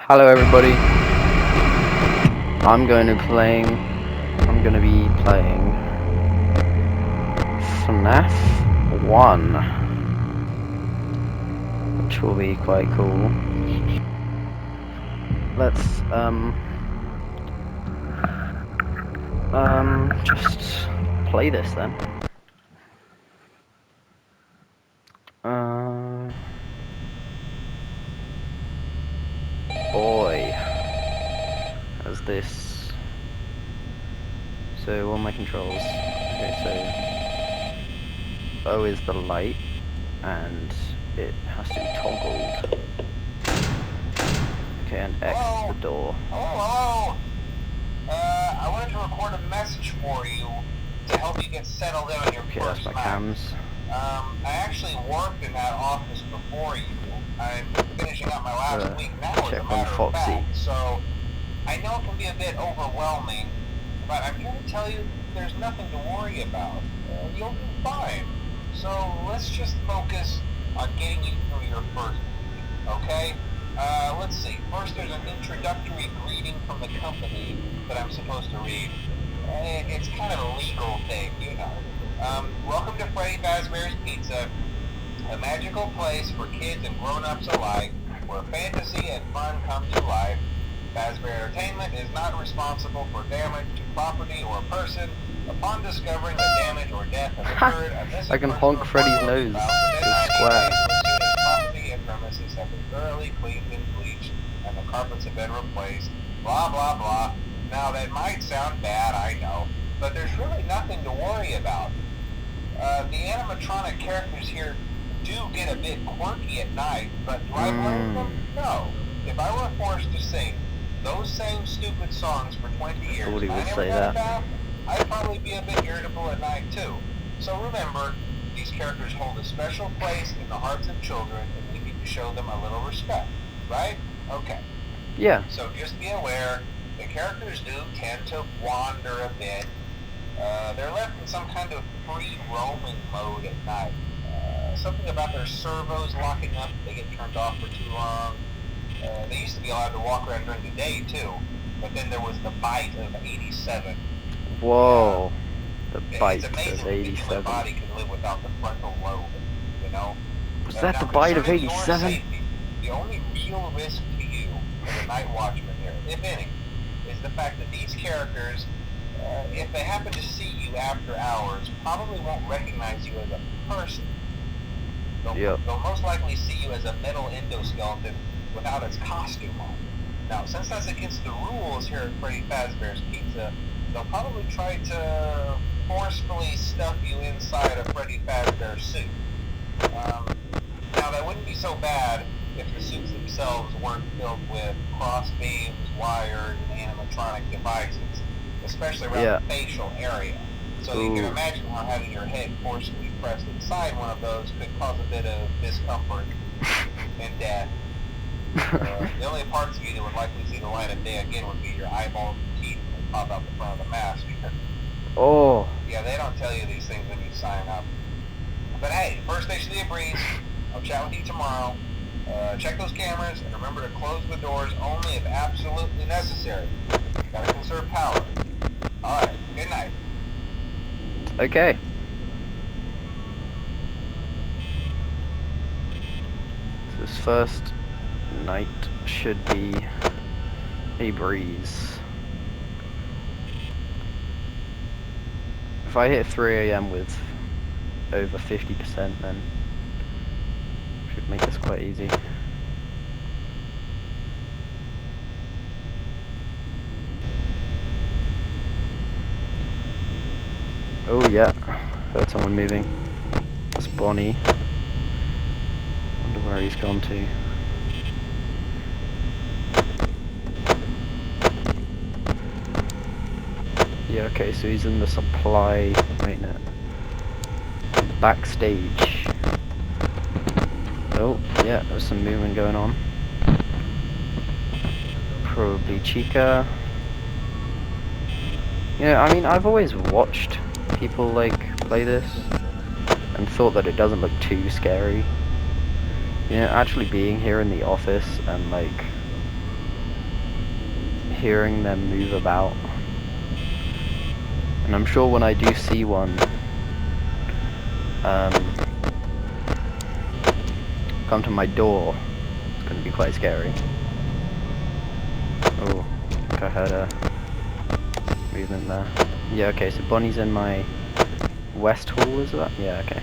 Hello everybody. I'm going to be playing fnaf 1, which will be quite cool. Let's just play this then. Boy, how's this? So all my controls. Okay, so O is the light, and it has to be toggled. Okay, and X is the door. Hello. I wanted to record a message for you to help you get settled in on your Okay, first that's my night. cams. I actually worked in that office before you. I'm finishing up my last week now, as a Check on matter of Foxy. fact. So I know it can be a bit overwhelming, but I'm here to tell you there's nothing to worry about. You'll be fine. So let's just focus on getting you through your first week, okay? Let's see. First, there's an introductory greeting from the company that I'm supposed to read. It's kind of a legal thing, you know. Welcome to Freddy Fazbear's Pizza, a magical place for kids and grown-ups alike, where fantasy and fun come to life. Fazbear Entertainment is not responsible for damage to property or person. Upon discovering that damage or death has occurred, I can honk Freddy's nose. It's square. Property and premises have been thoroughly cleaned and bleached, and the carpets have been replaced. Blah blah blah. Now that might sound bad, I know, but there's really nothing to worry about. The animatronic characters here do get a bit quirky at night, but do I blame them? No. If I were forced to sing those same stupid songs for 20 years, Thought he and I would never say got that. back, I'd probably be a bit irritable at night too. So remember, these characters hold a special place in the hearts of children, and we need to show them a little respect, right? Okay. Yeah. So just be aware, the characters do tend to wander a bit. They're left in some kind of free roaming mode at night. Something about their servos locking up if they get turned off for too long. They used to be allowed to walk around during the day too, but then there was the bite of 87. Whoa. The bite It's amazing of that the human 87. body can live without the frontal lobe, you know? Was that Now, the bite of concerning your 87? safety, the only real risk to you as a night watchman here, if any, is the fact that these characters, if they happen to see you after hours, probably won't recognize you as a person. They'll most likely see you as a metal endoskeleton without its costume on. Now, since that's against the rules here at Freddy Fazbear's Pizza, they'll probably try to forcefully stuff you inside a Freddy Fazbear suit. Now, that wouldn't be so bad if the suits themselves weren't filled with cross beams, wires, and animatronic devices, especially around the facial area. So you can imagine how having your head forcibly pressed inside one of those could cause a bit of discomfort and death. The only parts of you that would likely see the light of day again would be your eyeballs and teeth that pop out the front of the mask. Oh. Yeah, they don't tell you these things when you sign up. But hey, first station of the breeze. I'll chat with you tomorrow. Check those cameras and remember to close the doors only if absolutely necessary. Gotta conserve power. Alright, good night. Okay. This first night should be a breeze. If I hit 3 AM with over 50%, then should make this quite easy. Oh yeah, heard someone moving. That's Bonnie. Wonder where he's gone to. Yeah, okay, so he's in the supply, wait no, backstage. Oh, yeah, there's some movement going on. Probably Chica. Yeah, I mean, I've always watched people like play this and thought that it doesn't look too scary. You know, actually being here in the office and like hearing them move about. And I'm sure when I do see one come to my door, it's going to be quite scary. Oh, I think I heard a movement there. Yeah, okay, so Bonnie's in my west hall, is that? Yeah, okay.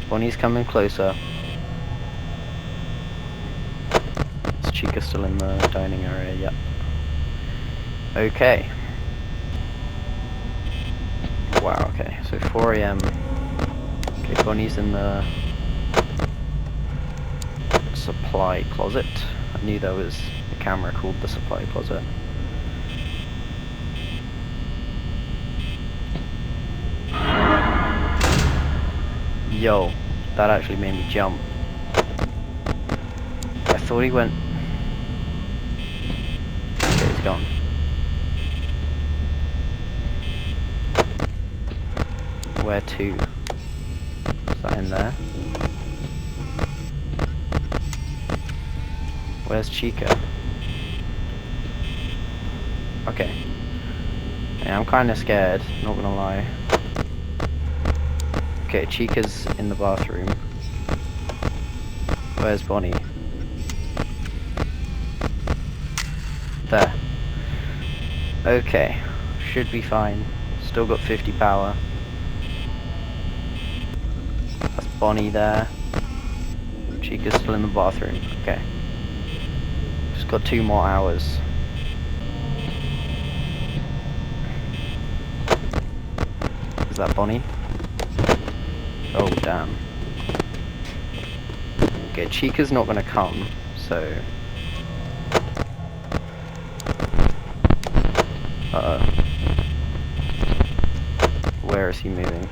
Bonnie's coming closer. Is Chica still in the dining area? Yep. Okay. Wow, okay, so 4 AM. Okay, Bonnie's in the supply closet. I knew there was a camera called the supply closet. Yo, that actually made me jump. I thought he went... Okay, he's gone. Where to? Is that in there? Where's Chica? Okay. Yeah, I'm kinda scared, not gonna lie. Okay, Chica's in the bathroom. Where's Bonnie? There. Okay. Should be fine. Still got 50 power. That's Bonnie there. Chica's still in the bathroom. Okay. Just got 2 more hours. Is that Bonnie? Oh, damn. Okay, Chica's not gonna come, so... Uh-oh. Where is he moving?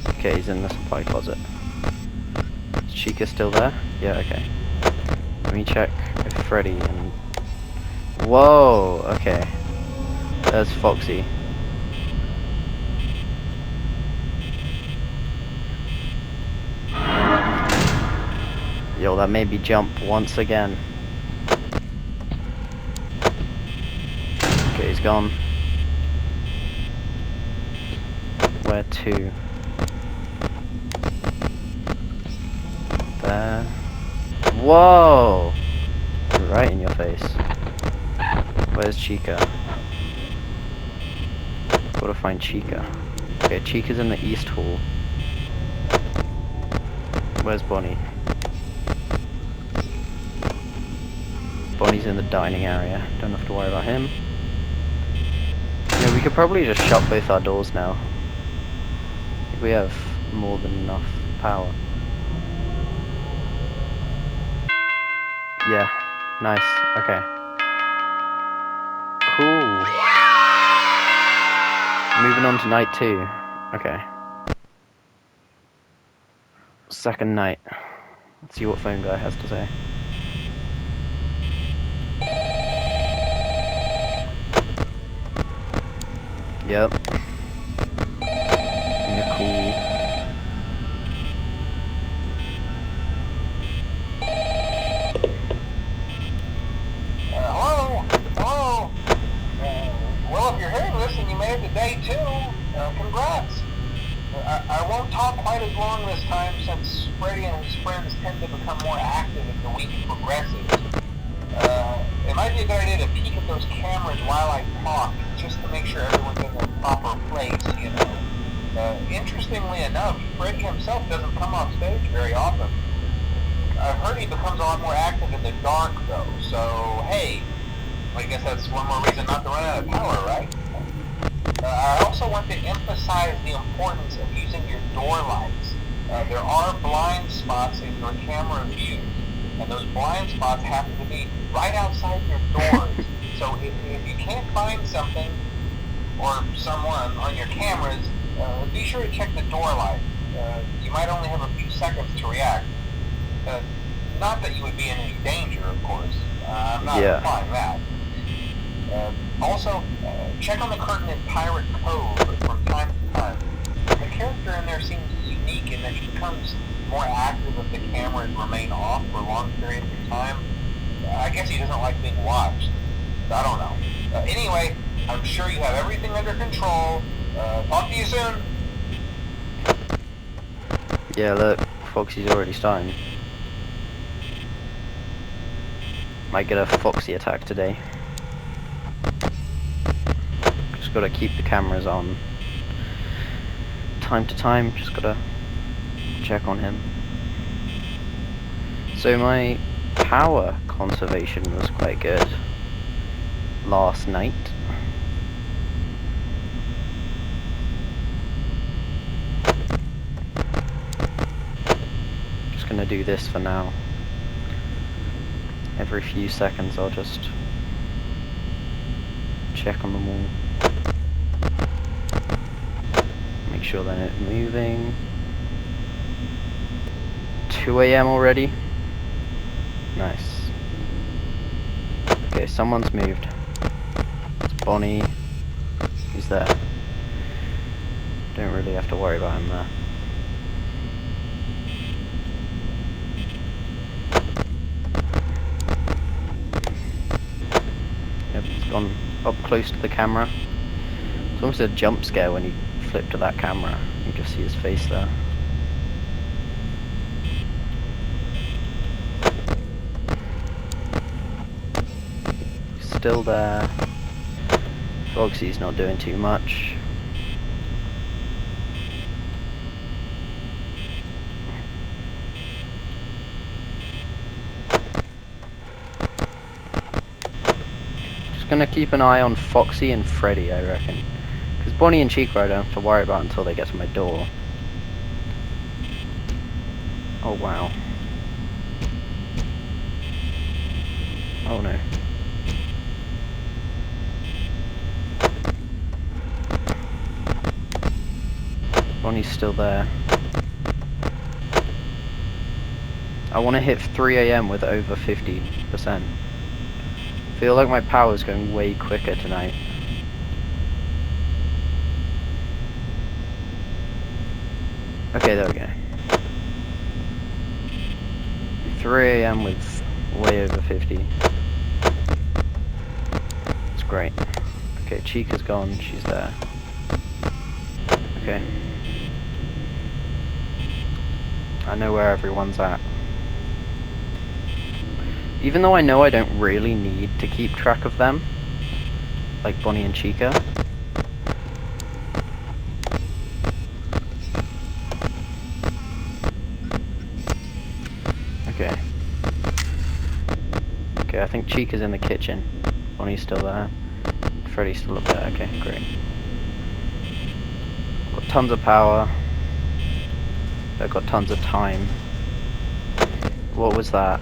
Okay, he's in the supply closet. Is Chica still there? Yeah, okay. Let me check if Freddy and... Whoa! Okay. There's Foxy. Yo, that made me jump once again. Okay, he's gone. Where to? There. Whoa! Right in your face. Where's Chica? Gotta find Chica. Okay, Chica's in the East Hall. Where's Bonnie? Bonnie's in the dining area. Don't have to worry about him. Yeah, we could probably just shut both our doors now. I think we have more than enough power. Yeah, nice. Okay. Cool. Moving on to night 2. Okay. Second night. Let's see what phone guy has to say. Yep. You're cool. Hello? Hello? Well, if you're hearing this and you made it to day 2, congrats. I won't talk quite as long this time since Freddy and his friends tend to become more active as the week progresses. It might be a good idea to peek at those cameras while I talk, just to make sure everyone's in their proper place, you know. Interestingly enough, Freddy himself doesn't come off stage very often. I've heard he becomes a lot more active in the dark, though, so hey, I guess that's one more reason not to run out of power, right? I also want to emphasize the importance of using your door lights. There are blind spots in your camera view, and those blind spots happen to be right outside your doors. So if you can't find something or someone on your cameras, be sure to check the door light. You might only have a few seconds to react. Not that you would be in any danger, of course. I'm not implying that. Also, check on the curtain in Pirate Cove from time to time. The character in there seems unique in that he becomes more active if the cameras remain off for long periods of time. I guess he doesn't like being watched. I don't know. Anyway, I'm sure you have everything under control. Talk to you soon. Yeah, look, Foxy's already starting. Might get a Foxy attack today. Just gotta keep the cameras on. Time to time, just gotta check on him. So my power conservation was quite good last night. Just gonna do this for now. Every few seconds I'll just check on them all. Make sure they're not moving. 2 AM already? Nice. Okay, someone's moved. It's Bonnie. He's there. Don't really have to worry about him there. Yep, it's gone up close to the camera. It's almost a jump scare when you flip to that camera. You can just see his face there. Still there. Foxy's not doing too much. Just gonna keep an eye on Foxy and Freddy, I reckon. Because Bonnie and Chica I don't have to worry about until they get to my door. Oh wow. Oh no. Bonnie's still there. I want to hit 3 AM with over 50%. Feel like my power's going way quicker tonight. Okay, there we go. 3 AM with way over 50. It's great. Okay, Chica's gone, she's there. Okay. I know where everyone's at. Even though I know I don't really need to keep track of them, like Bonnie and Chica. Okay. Okay, I think Chica's in the kitchen. Bonnie's still there. Freddy's still up there. Okay, great. Got tons of power. I've got tons of time. What was that?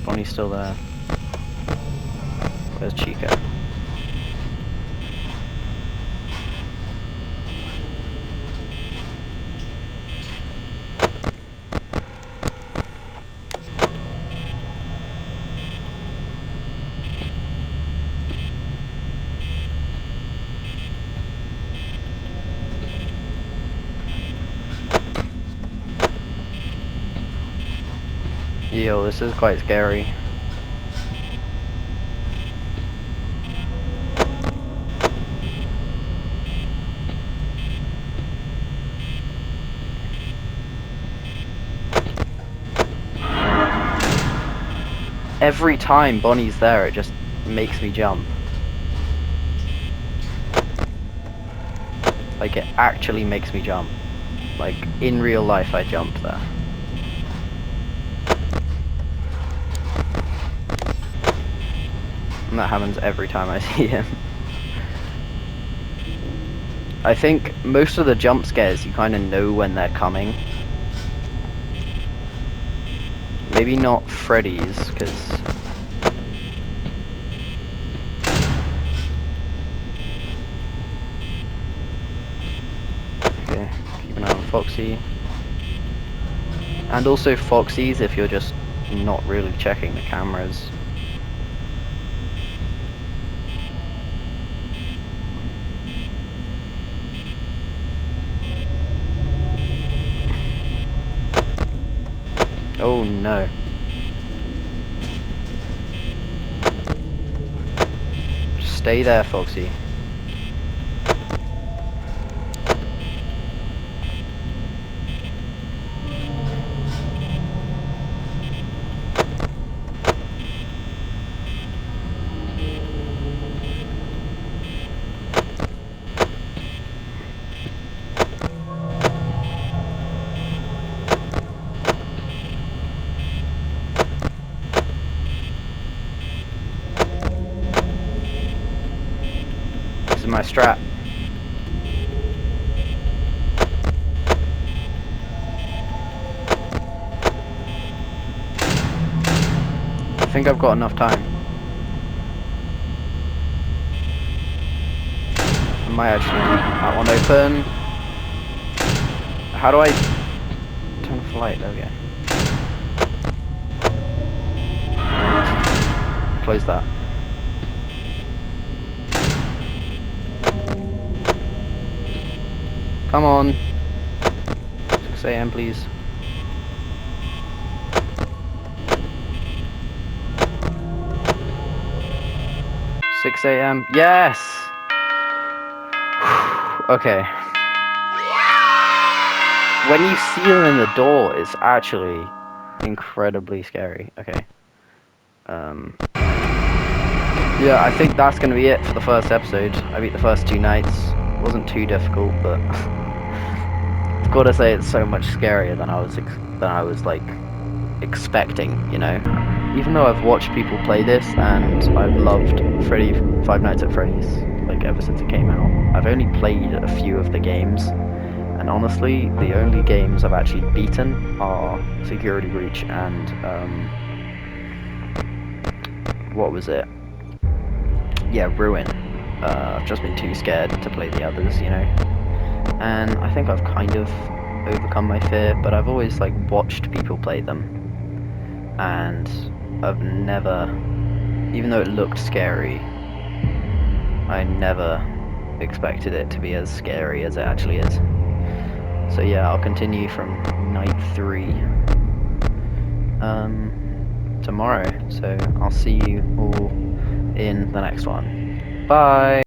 Bonnie's still there. Where's Chica? Yo, this is quite scary. Every time Bonnie's there, it just makes me jump. Like, it actually makes me jump. Like, in real life, I jumped there. And that happens every time I see him. I think most of the jump scares, you kind of know when they're coming. Maybe not Freddy's, because... Okay, keep an eye on Foxy. And also Foxy's if you're just not really checking the cameras. Oh no. Stay there, Foxy. This is my strat. I think I've got enough time. I might actually keep that one open. How do I turn off the light? There we go. Close that. Come on. 6 AM please. Six AM. Yes! Okay. When you see them in the door, it's actually incredibly scary. Okay. Yeah, I think that's gonna be it for the first episode. I beat the first 2 nights. It wasn't too difficult, but I've got to say it's so much scarier than I was like expecting. You know, even though I've watched people play this and I've loved Five Nights at Freddy's like ever since it came out, I've only played a few of the games. And honestly, the only games I've actually beaten are Security Breach and what was it? Yeah, Ruin. I've just been too scared to play the others, you know. And I think I've kind of overcome my fear, but I've always like watched people play them, and I've never, even though it looked scary, I never expected it to be as scary as it actually is. So yeah, I'll continue from night 3 tomorrow. So I'll see you all in the next one. Bye!